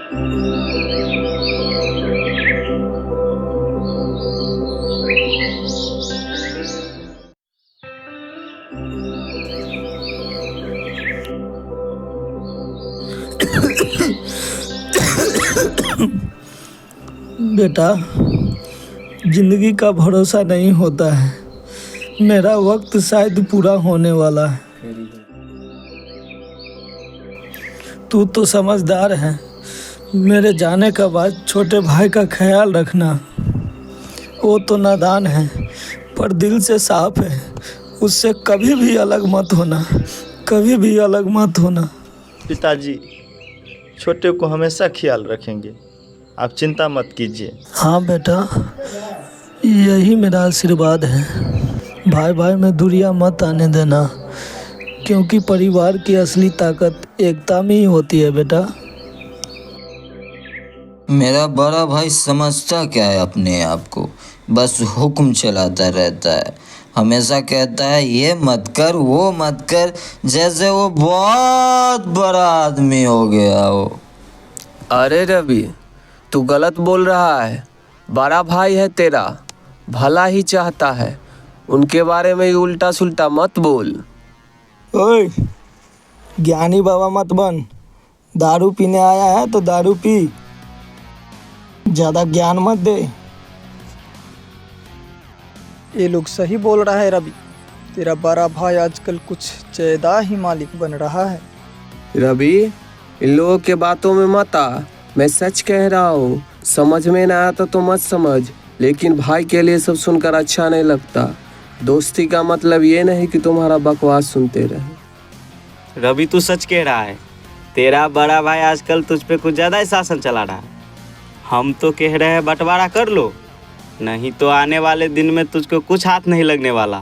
बेटा, जिंदगी का भरोसा नहीं होता है। मेरा वक्त शायद पूरा होने वाला है। तू तो समझदार है। मेरे जाने के बाद छोटे भाई का ख्याल रखना। वो तो नादान है पर दिल से साफ है। उससे कभी भी अलग मत होना, कभी भी अलग मत होना। पिताजी छोटे को हमेशा ख्याल रखेंगे, आप चिंता मत कीजिए। हाँ बेटा, यही मेरा आशीर्वाद है। भाई भाई में दूरियां मत आने देना, क्योंकि परिवार की असली ताकत एकता में ही होती है बेटा। मेरा बड़ा भाई समझता क्या है अपने आप को, बस हुक्म चलाता रहता है। हमेशा कहता है ये मत कर वो मत कर, जैसे वो बहुत बड़ा आदमी हो गया हो। अरे रवि, तू गलत बोल रहा है। बड़ा भाई है तेरा, भला ही चाहता है। उनके बारे में उल्टा सुल्टा मत बोल। ओए, ज्ञानी बाबा मत बन। दारू पीने आया है तो दारू पी, ज़्यादा ज्ञान मत दे। ये लोग सही बोल रहा है रवि। तेरा बड़ा भाई आजकल कुछ ज्यादा ही मालिक बन रहा है। रवि, इन लोगों के बातों में मत आ। मैं सच कह रहा हूँ। समझ में ना आता तो मत समझ, लेकिन भाई के लिए सब सुनकर अच्छा नहीं लगता। दोस्ती का मतलब ये नहीं कि तुम्हारा बकवास सुनते रहे। रवि, तू सच कह रहा है। तेरा बड़ा भाई आजकल तुझ पे कुछ ज़्यादा ही शासन चला रहा है। हम तो कह रहे हैं बंटवारा कर लो, नहीं तो आने वाले दिन में तुझको कुछ हाथ नहीं लगने वाला।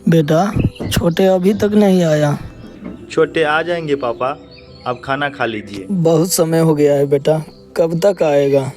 बेटा, छोटे अभी तक नहीं आया। छोटे आ जाएंगे पापा, आप खाना खा लीजिए। बहुत समय हो गया है बेटा, कब तक आएगा?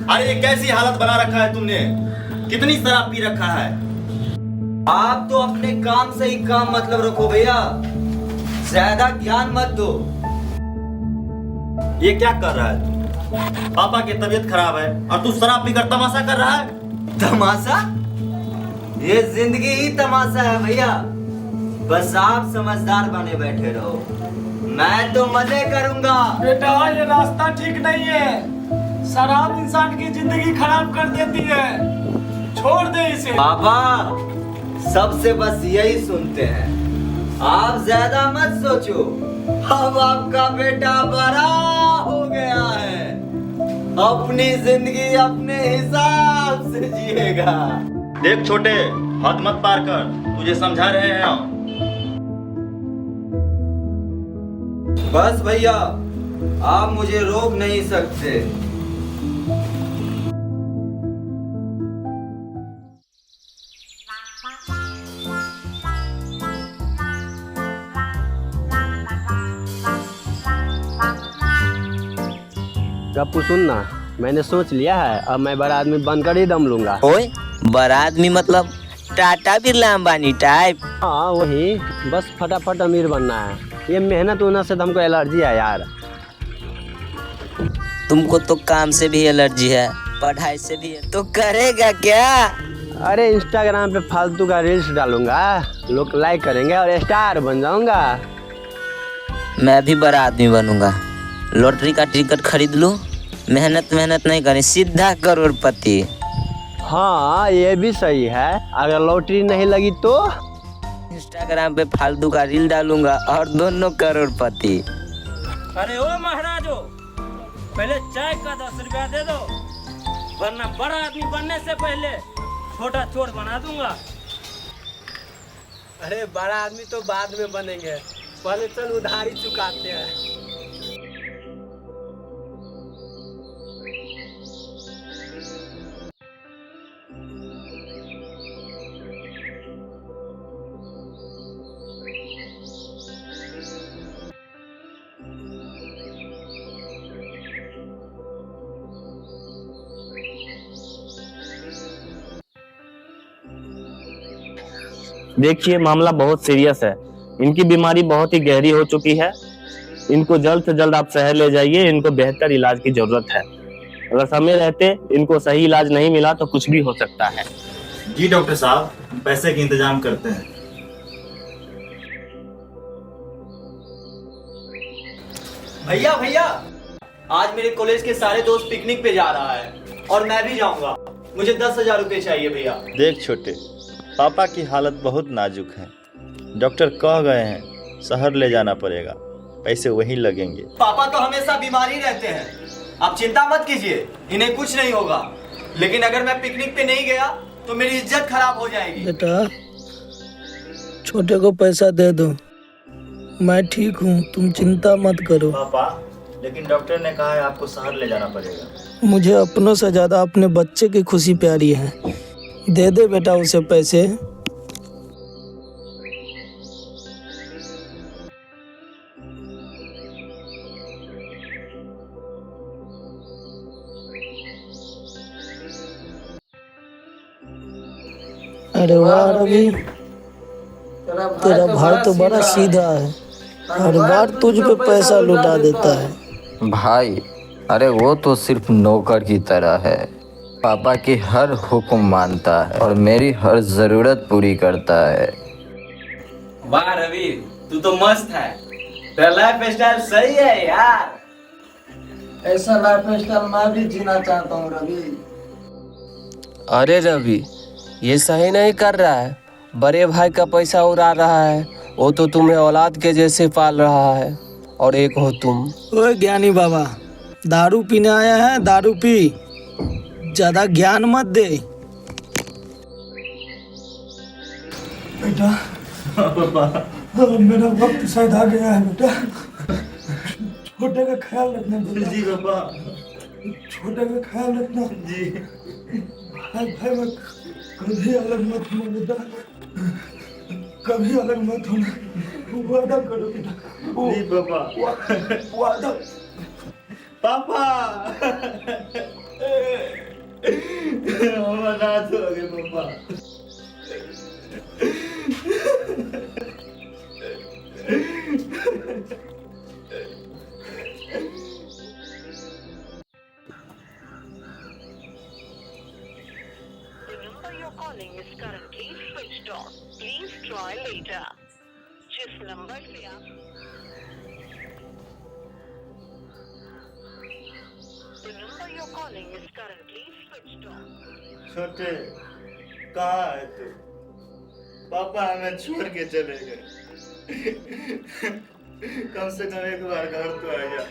अरे ये कैसी हालत बना रखा है तुमने? कितनी शराब पी रखा है? आप तो अपने काम से ही काम मतलब रखो भैया, ज्यादा ज्ञान मत दो। ये क्या कर रहा है तू? पापा की तबीयत खराब है और तू शराब पीकर तमाशा कर रहा है। तमाशा? ये जिंदगी ही तमाशा है भैया। बस आप समझदार बने बैठे रहो, मैं तो मजे करूंगा। बेटा, ये रास्ता ठीक नहीं है। शराब इंसान की जिंदगी खराब कर देती है। छोड़ दे इसे। पापा सबसे बस यही सुनते हैं, आप ज्यादा मत सोचो। अब आपका बेटा बड़ा हो गया है, अपनी जिंदगी अपने हिसाब से जिएगा। देख छोटे, हद मत पार कर, तुझे समझा रहे हैं हम। बस भैया, आप मुझे रोक नहीं सकते। गप्पू सुन ना, मैंने सोच लिया है, अब मैं बड़ा आदमी बनकर ही दम लूंगा। ओए, बड़ा आदमी मतलब टाटा बिरला अंबानी टाइप? हाँ वही, बस फटाफट अमीर बनना है। ये मेहनत होना से हमको एलर्जी है यार। तुमको तो काम से भी एलर्जी है, पढ़ाई से भी है, तो करेगा क्या? अरे इंस्टाग्राम पे फालतू का रील्स डालूंगा, लोग लाइक करेंगे और स्टार बन जाऊंगा। मैं भी बड़ा आदमी बनूंगा, लॉटरी का टिकट खरीद लूं, मेहनत नहीं करें, सीधा करोड़पति। हाँ ये भी सही है, अगर लॉटरी नहीं लगी तो इंस्टाग्राम पे फालतू का रील डालूंगा और दोनों करोड़पति। अरे ओ महाराजो, पहले चाय का 10 रुपया दे दो, वरना बड़ा आदमी बनने से पहले छोटा चोर बना दूंगा। अरे बड़ा आदमी तो बाद में बनेंगे, पहले चल उधारी चुकाते हैं। देखिए, मामला बहुत सीरियस है। इनकी बीमारी बहुत ही गहरी हो चुकी है। इनको जल्द से जल्द आप शहर ले जाइए, इनको बेहतर इलाज की जरूरत है। अगर समय रहते इनको सही इलाज नहीं मिला तो कुछ भी हो सकता है। जी डॉक्टर साहब, पैसे का इंतजाम करते हैं। भैया भैया, आज मेरे कॉलेज के सारे दोस्त पिकनिक पे जा रहा है और मैं भी जाऊंगा। मुझे 10,000 रुपए चाहिए भैया। देख छोटे, पापा की हालत बहुत नाजुक है। डॉक्टर कह गए हैं शहर ले जाना पड़ेगा, पैसे वहीं लगेंगे। पापा तो हमेशा बीमार ही रहते हैं, आप चिंता मत कीजिए, इन्हें कुछ नहीं होगा। लेकिन अगर मैं पिकनिक पे नहीं गया तो मेरी इज्जत खराब हो जाएगी। बेटा, छोटे को पैसा दे दो, मैं ठीक हूँ, तुम चिंता मत करो। पापा, लेकिन डॉक्टर ने कहा है आपको शहर ले जाना पड़ेगा। मुझे अपनों से ज्यादा अपने बच्चे की खुशी प्यारी है। दे दे बेटा उसे पैसे। अरे वाह रवि, तेरा भाई तो बड़ा सीधा है, हर बार तुझ पे पैसा लुटा देता है। भाई, अरे वो तो सिर्फ नौकर की तरह है, पापा की हर हुक्म मानता है और मेरी हर जरूरत पूरी करता है। वाह रवि, तू तो मस्त है, तेरा लाइफ स्टाइल सही है यार। ऐसा लाइफ स्टाइल मैं भी जीना चाहता हूँ रवि। अरे रवि, ये सही नहीं कर रहा है। बड़े भाई का पैसा उड़ा रहा है, वो तो तुम्हें औलाद के जैसे पाल रहा है, और एक हो तुम। ओए ज्ञानी बाबा, दारू पीने आया है, दारू पी, ज्यादा ज्ञान मत दे। बेटा, मेरा वक्त शायद आ गया है बेटा। छोटे का ख्याल रखना बेटा। जी पापा। छोटे का ख्याल रखना जी। भाई भाई मत, कभी अलग मत होना बेटा, कभी अलग मत होना, वादा करो बेटा। जी पापा। वादा। पापा हम अनाथ हो गए पापा। calling is currently switched off. Please try later. जिस नंबर से आप The number you're calling is currently switched off. छोटे, कहाँ है तू? पापा हमें छोड़ के चले गए। कम से कम एक बार घर तो आ जा।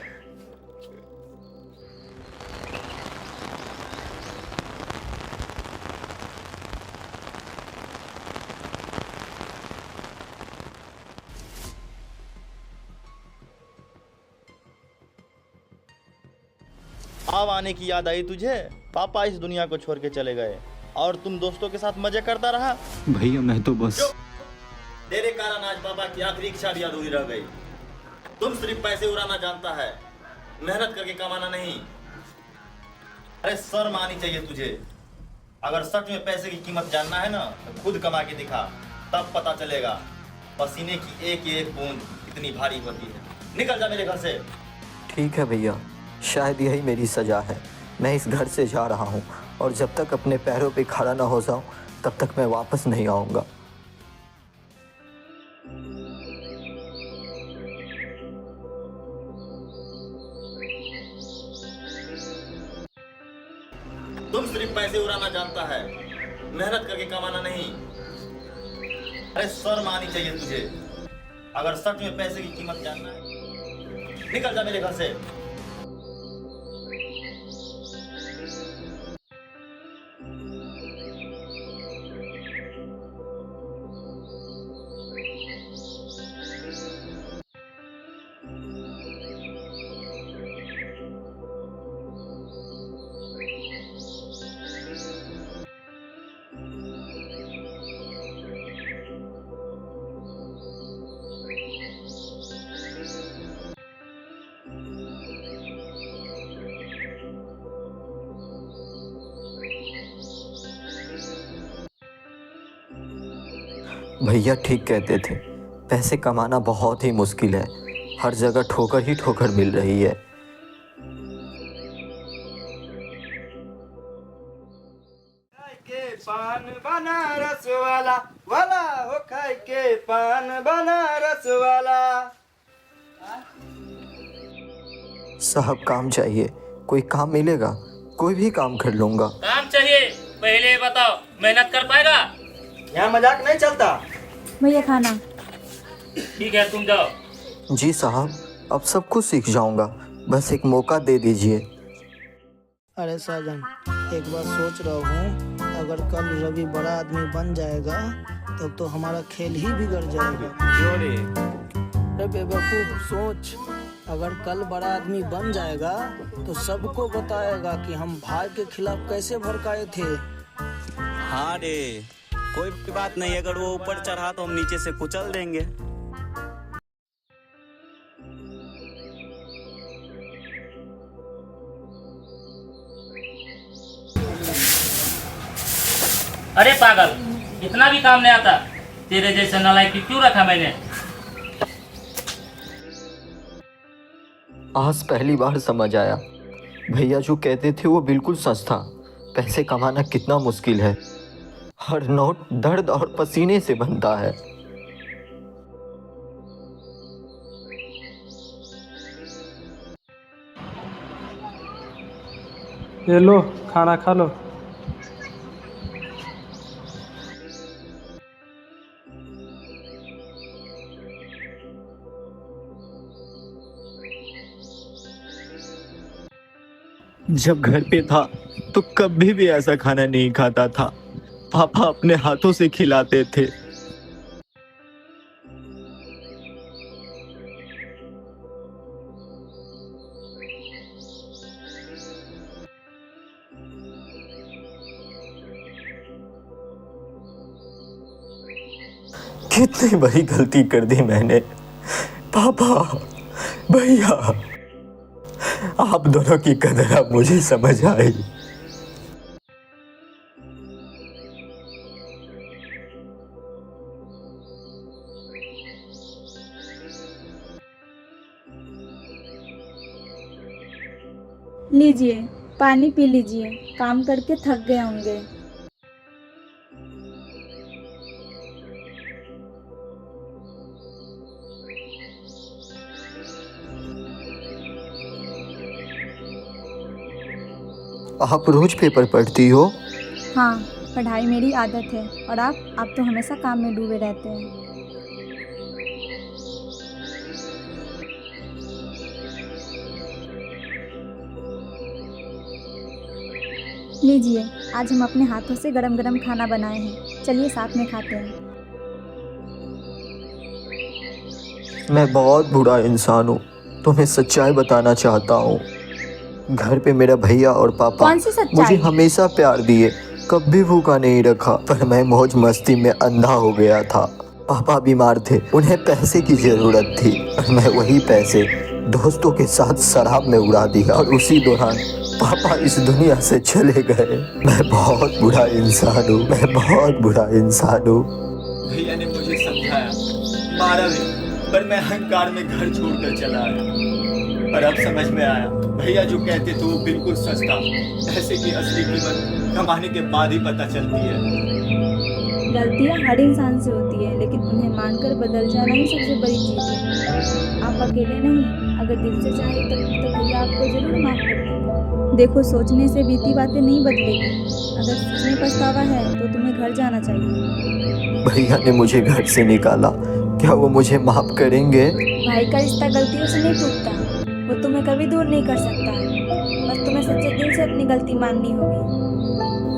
अब आने की याद आई तुझे? पापा इस दुनिया को छोड़ के चले गए और तुम दोस्तों के साथ मजे करता रहा। भैया मैं तो बस तेरे कारण आज पापा की आखिरी इच्छा भी अधूरी रह गई। तुम सिर्फ पैसे उड़ाना जानता है, मेहनत करके कमाना नहीं। अरे शर्म आनी चाहिए तुझे। अगर सच में पैसे की कीमत जानना है ना तो खुद कमा के दिखा, तब पता चलेगा पसीने की एक एक बूंद कितनी भारी होती है। निकल जा मेरे घर से। ठीक है भैया, शायद यही मेरी सजा है। मैं इस घर से जा रहा हूँ और जब तक अपने पैरों पे खड़ा ना हो जाऊँ तब तक मैं वापस नहीं आऊँगा। तुम सिर्फ पैसे उड़ाना जानता है, मेहनत करके कमाना नहीं। अरे शर्म आनी चाहिए तुझे। अगर सच में पैसे की कीमत जानना है, निकल जा मेरे घर से। भैया ठीक कहते थे, पैसे कमाना बहुत ही मुश्किल है। हर जगह ठोकर ही ठोकर मिल रही है। पान बनारस वाला वाला हो खाए के पान बनारस वाला। साहब काम चाहिए, कोई काम मिलेगा? कोई भी काम कर लूंगा। काम चाहिए, पहले ये बताओ मेहनत कर पाएगा? यहाँ मजाक नहीं चलता। भैया खाना। ठीक है तुम जाओ। जी साहब, अब सब कुछ सीख जाऊंगा, बस एक मौका दे दीजिए। अरे साजन, एक बार सोच रहा हूँ, अगर कल रवि बड़ा आदमी बन जाएगा तब तो हमारा खेल ही बिगड़ जाएगा। क्यों रे? अरे बेवकूफ सोच, अगर कल बड़ा आदमी बन जाएगा तो सबको बताएगा कि हम भाई के खिलाफ कैसे भड़काए थे। हाँ रे, कोई बात नहीं, अगर वो ऊपर चढ़ा तो हम नीचे से कुचल देंगे। अरे पागल, इतना भी काम नहीं आता? तेरे जैसे नालायक क्यों रखा मैंने? आज पहली बार समझ आया, भैया जो कहते थे वो बिल्कुल सच था। पैसे कमाना कितना मुश्किल है। हर नोट दर्द और पसीने से बनता है। ये लो, खाना खा लो। जब घर पे था तो कभी भी ऐसा खाना नहीं खाता था। पापा अपने हाथों से खिलाते थे। कितनी बड़ी गलती कर दी मैंने। पापा, भैया, आप दोनों की कदर अब मुझे समझ आई। लीजिए, पानी पी लीजिए, काम करके थक गए होंगे। आप रोज पेपर पढ़ती हो? हाँ, पढ़ाई मेरी आदत है। और आप तो हमेशा काम में डूबे रहते हैं। लीजिए, आज हम अपने हाथों से गरम गरम खाना बनाए हैं। चलिए साथ में खाते हैं। मैं बहुत बुरा इंसान हूँ, तुम्हें सच्चाई बताना चाहता हूँ। घर पे मेरा भैया और पापा कौन सी सच्चाई? मुझे हमेशा प्यार दिए, कभी भूखा नहीं रखा। पर मैं मौज मस्ती में अंधा हो गया था। पापा बीमार थे, उन्हें पैसे की जरूरत थी और मैं वही पैसे दोस्तों के साथ शराब में उड़ा दिया और उसी दौरान पापा इस दुनिया से चले गए। मैं बहुत बुरा इंसान हूँ, मैं बहुत बुरा इंसान हूँ। भैया ने मुझे समझाया, मारा भी, पर मैं अहंकार में घर छोड़कर चला आया। पर अब समझ में आया, भैया जो कहते थे वो बिल्कुल सच था। पैसे की असली कीमत कमाने के बाद ही पता चलती है। गलतियाँ हर इंसान से होती है, लेकिन उन्हें मानकर बदल जाना ही सबसे बड़ी चीज़ है। आप अकेले नहीं, अगर दिल से चाहे तो भैया आपको जरूर माफ कर देंगे। देखो, सोचने से बीती बातें नहीं बदलेगी। अगर सच में पछतावा है तो तुम्हें घर जाना चाहिए। भैया ने मुझे घर से निकाला, क्या वो मुझे माफ करेंगे? भाई का रिश्ता गलतियों से नहीं टूटता, वो तुम्हें कभी दूर नहीं कर सकता। बस तुम्हें सच्चे दिल से अपनी गलती माननी होगी।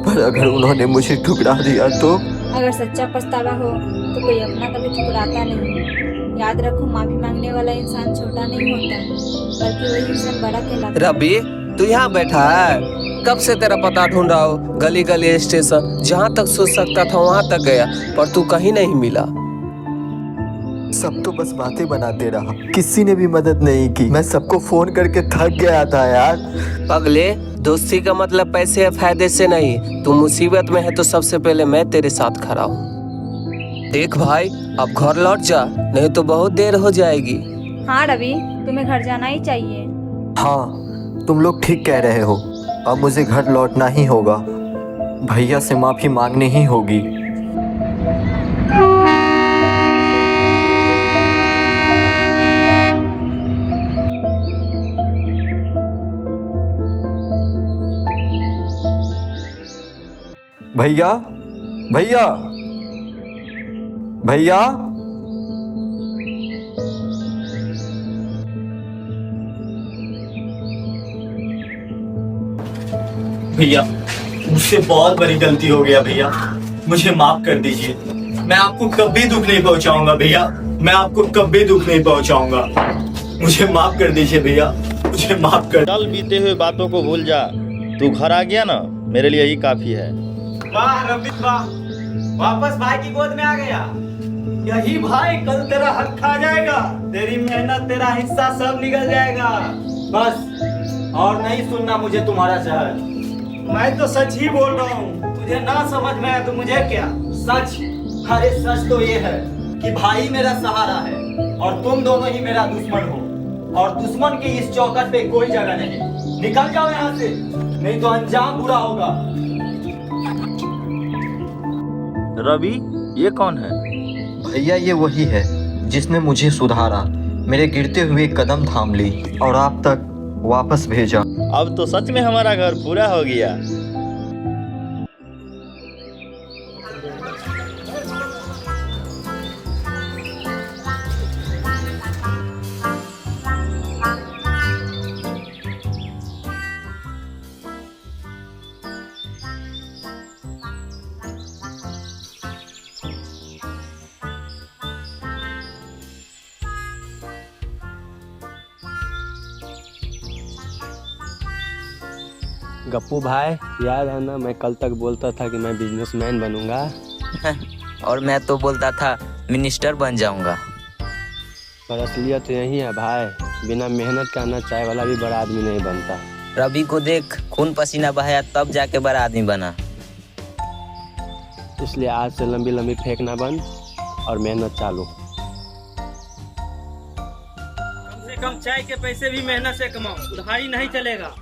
पर अगर उन्होंने मुझे ठुकरा दिया तो? अगर सच्चा पछतावा हो तो कोई अपना कभी ठुकराता नहीं। याद रखो, माफी मांगने वाला इंसान छोटा नहीं होता, बल्कि वही इंसान बड़ा कहलाता है। रवि, तू यहाँ बैठा है? कब से तेरा पता ढूंढ रहा हो, गली गली स्टेशन, जहाँ तक सोच सकता था वहाँ तक गया, पर तू कहीं नहीं मिला। सब तो बस बातें बनाते रहा, किसी ने भी मदद नहीं की। मैं सबको फोन करके थक गया था यार। पगले, दोस्ती का मतलब पैसे या फायदे से नहीं। तू मुसीबत में है तो सबसे पहले मैं तेरे साथ खड़ा हूँ। देख भाई, अब घर लौट जा, नहीं तो बहुत देर हो जाएगी। हाँ रवि, तुम्हें घर जाना ही चाहिए। हाँ, तुम लोग ठीक कह रहे हो। अब मुझे घर लौटना ही होगा। भैया से माफी मांगनी ही होगी। भैया, भैया, भैया। भैया, मुझसे बहुत बड़ी गलती हो गया भैया, मुझे माफ कर दीजिए। मैं आपको कभी दुख नहीं पहुंचाऊंगा भैया, मैं आपको कभी दुख नहीं पहुंचाऊंगा। मुझे माफ कर दीजिए भैया, मुझे माफ कर। कल बीते हुए बातों को भूल जा। तू घर आ गया ना, मेरे लिए यही काफी है। वाह रवि वाह, वापस भाई की गोद में आ गया। यही भाई कल तेरा हक खा जाएगा। तेरी मेहनत, तेरा हिस्सा सब निकल जाएगा। बस और नहीं सुनना मुझे तुम्हारा शहर। मैं तो सच ही बोल रहा हूँ, तुझे ना समझ में आया तो मुझे क्या। सच? अरे सच तो ये है कि भाई मेरा सहारा है और तुम दोनों ही मेरा दुश्मन हो, और दुश्मन की इस चौखट पे कोई जगह नहीं। निकल जाओ यहाँ से, नहीं तो अंजाम बुरा होगा। रवि, ये कौन है? भैया, ये वही है जिसने मुझे सुधारा, मेरे गिरते हुए कदम थाम ली और आप तक वापस भेजा। अब तो सच में हमारा घर पूरा हो गया। गप्पू भाई, याद है ना मैं कल तक बोलता था कि मैं बिजनेसमैन बनूंगा। और मैं तो बोलता था मिनिस्टर बन जाऊंगा। पर असलियत तो यही है भाई, बिना मेहनत का ना चाय वाला भी बड़ा आदमी नहीं बनता। रवि को देख, खून पसीना बहाया तब जाके बड़ा आदमी बना। इसलिए आज से लंबी लंबी फेंकना बंद और मेहनत चालू। कम से कम चाय के पैसे भी मेहनत से कमाओ, उधारी नहीं चलेगा।